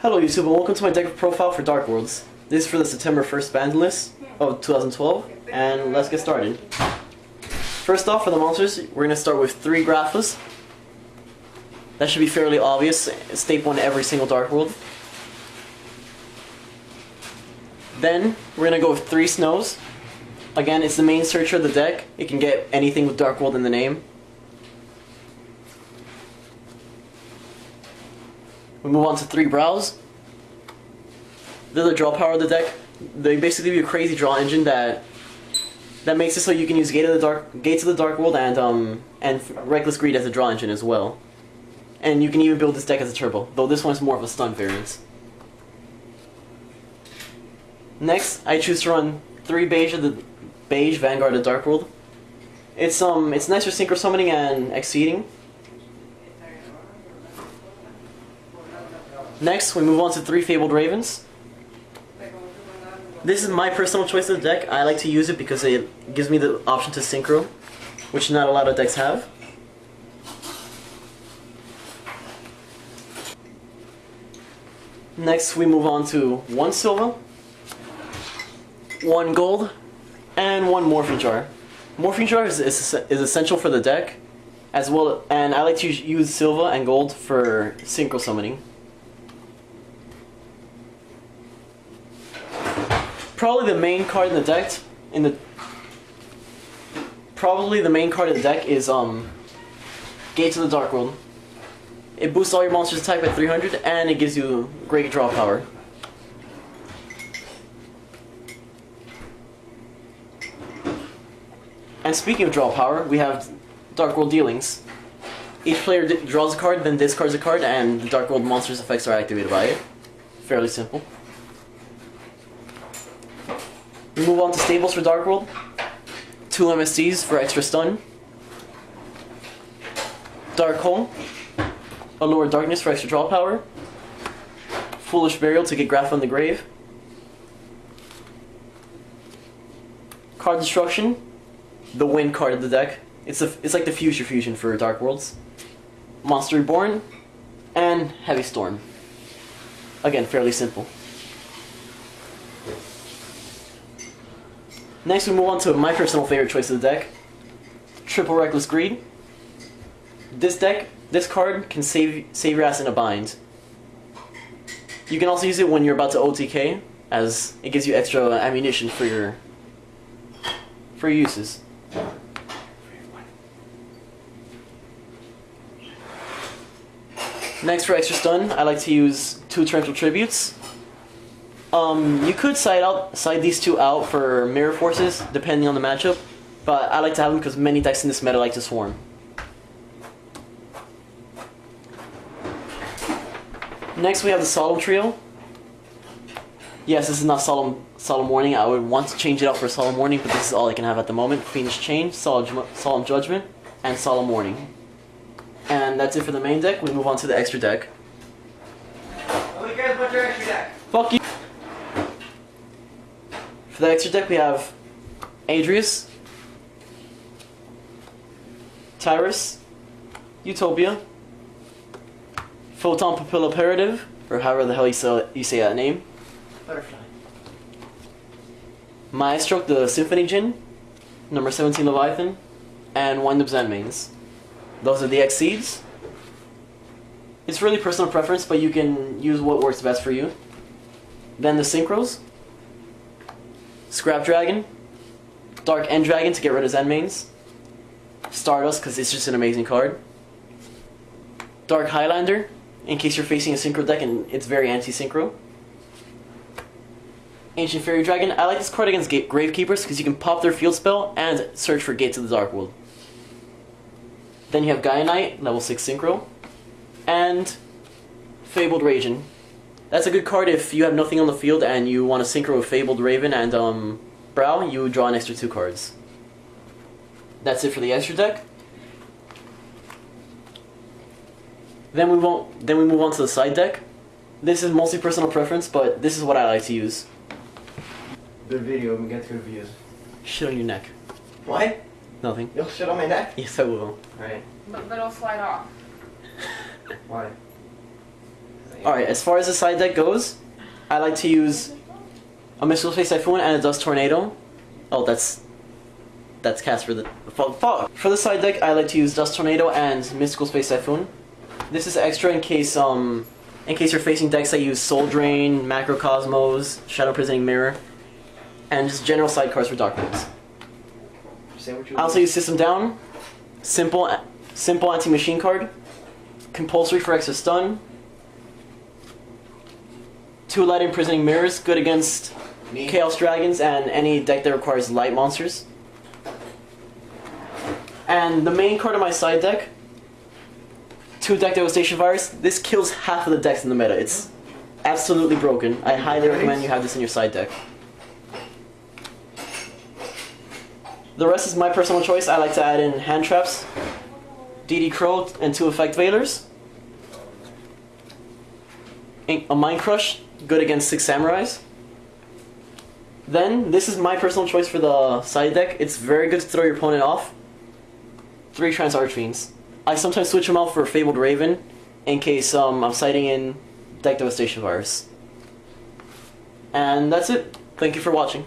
Hello YouTube and welcome to my deck profile for Dark Worlds. This is for the September 1st banned list of 2012, and let's get started. First off, for the monsters, we're going to start with 3 Graphless. That should be fairly obvious, staple in every single Dark World. Then, we're going to go with 3 Snows. Again, it's the main searcher of the deck. It can get anything with Dark World in the name. We move on to 3 Brows. They're the draw power of the deck. They basically give you a crazy draw engine that makes it so you can use Gates of the Dark World and Reckless Greed as a draw engine as well. And you can even build this deck as a turbo, though this one's more of a stun variant. Next, I choose to run 3 Beige Vanguard of the Dark World. It's nice for synchro summoning and exceeding. Next, we move on to 3 Fabled Ravens. This is my personal choice of the deck. I like to use it because it gives me the option to synchro, which not a lot of decks have. Next, we move on to 1 Silver, 1 Gold, and 1 Morphing Jar. Morphing Jar is essential for the deck, as well, and I like to use Silver and Gold for synchro summoning. Probably the main card in the deck is Gates of the Dark World. It boosts all your monsters' attack by 300 and it gives you great draw power. And speaking of draw power, we have Dark World Dealings. Each player draws a card, then discards a card, and the Dark World monsters' effects are activated by it. Fairly simple. We move on to Stables for Dark World. 2 MSTs for extra stun. Dark Hole. Allure Darkness for extra draw power. Foolish Burial to get Graph on the Grave. Card Destruction. The win card of the deck. It's like the Future Fusion for Dark Worlds. Monster Reborn. And Heavy Storm. Again, fairly simple. Next we move on to my personal favorite choice of the deck. Triple Reckless Greed. This card can save your ass in a bind. You can also use it when you're about to OTK, as it gives you extra ammunition for your uses. Next, for extra stun, I like to use 2 Torrential Tributes. You could side these 2 out for Mirror Forces, depending on the matchup, but I like to have them because many decks in this meta like to swarm. Next we have the Solemn Trio. Yes, this is not Solemn Warning. I would want to change it out for Solemn Warning, but this is all I can have at the moment. Fiendish Chain, Solemn Judgment, and Solemn Warning. And that's it for the main deck. We move on to the extra deck. Who cares about your extra deck? Fuck you! For the extra deck we have Adrius, Tyrus, Utopia, Photon Pupilla Imperative, or however the hell you say that name, Butterfly. Maestro, the Symphony Djinn, number 17 Leviathan, and Wind Up Zenmaines. Those are the Exceeds. It's really personal preference, but you can use what works best for you. Then the Synchros, Scrap Dragon, Dark End Dragon to get rid of Zenmaines, Stardust because it's just an amazing card, Dark Highlander in case you're facing a synchro deck and it's very anti-synchro, Ancient Fairy Dragon. I like this card against Gravekeepers because you can pop their field spell and search for Gates of the Dark World. Then you have Gaia Knight, level 6 synchro, and Fabled Raven. That's a good card if you have nothing on the field and you want to synchro with Fabled Raven and Brow, you draw an extra 2 cards. That's it for the extra deck. Then we move on to the side deck. This is mostly personal preference, but this is what I like to use. Good video, we get good views. Shit on your neck. What? Nothing. You'll shit on my neck? Yes, I will. Alright. But it'll slide off. Why? Alright, as far as the side deck goes, I like to use a Mystical Space Typhoon and a Dust Tornado. Oh, that's cast for the fuck. For the side deck, I like to use Dust Tornado and Mystical Space Typhoon. This is extra in case you're facing decks that use Soul Drain, Macrocosmos, Shadow Prisoning Mirror, and just general side cards for Dark Moons. I also use System Down, simple anti-machine card, compulsory for extra stun, 2 Light Imprisoning Mirrors, good against Chaos Dragons and any deck that requires light monsters. And the main card of my side deck, 2 Deck Devastation Virus. This kills half of the decks in the meta. It's absolutely broken. I highly recommend you have this in your side deck. The rest is my personal choice. I like to add in Hand Traps, DD Crow, and 2 Effect Veilers. A Mind Crush, good against 6 Samurais. Then, this is my personal choice for the side deck. It's very good to throw your opponent off. 3 Trance Archfiends. I sometimes switch them out for Fabled Raven in case I'm sighting in Deck Devastation Virus. And that's it. Thank you for watching.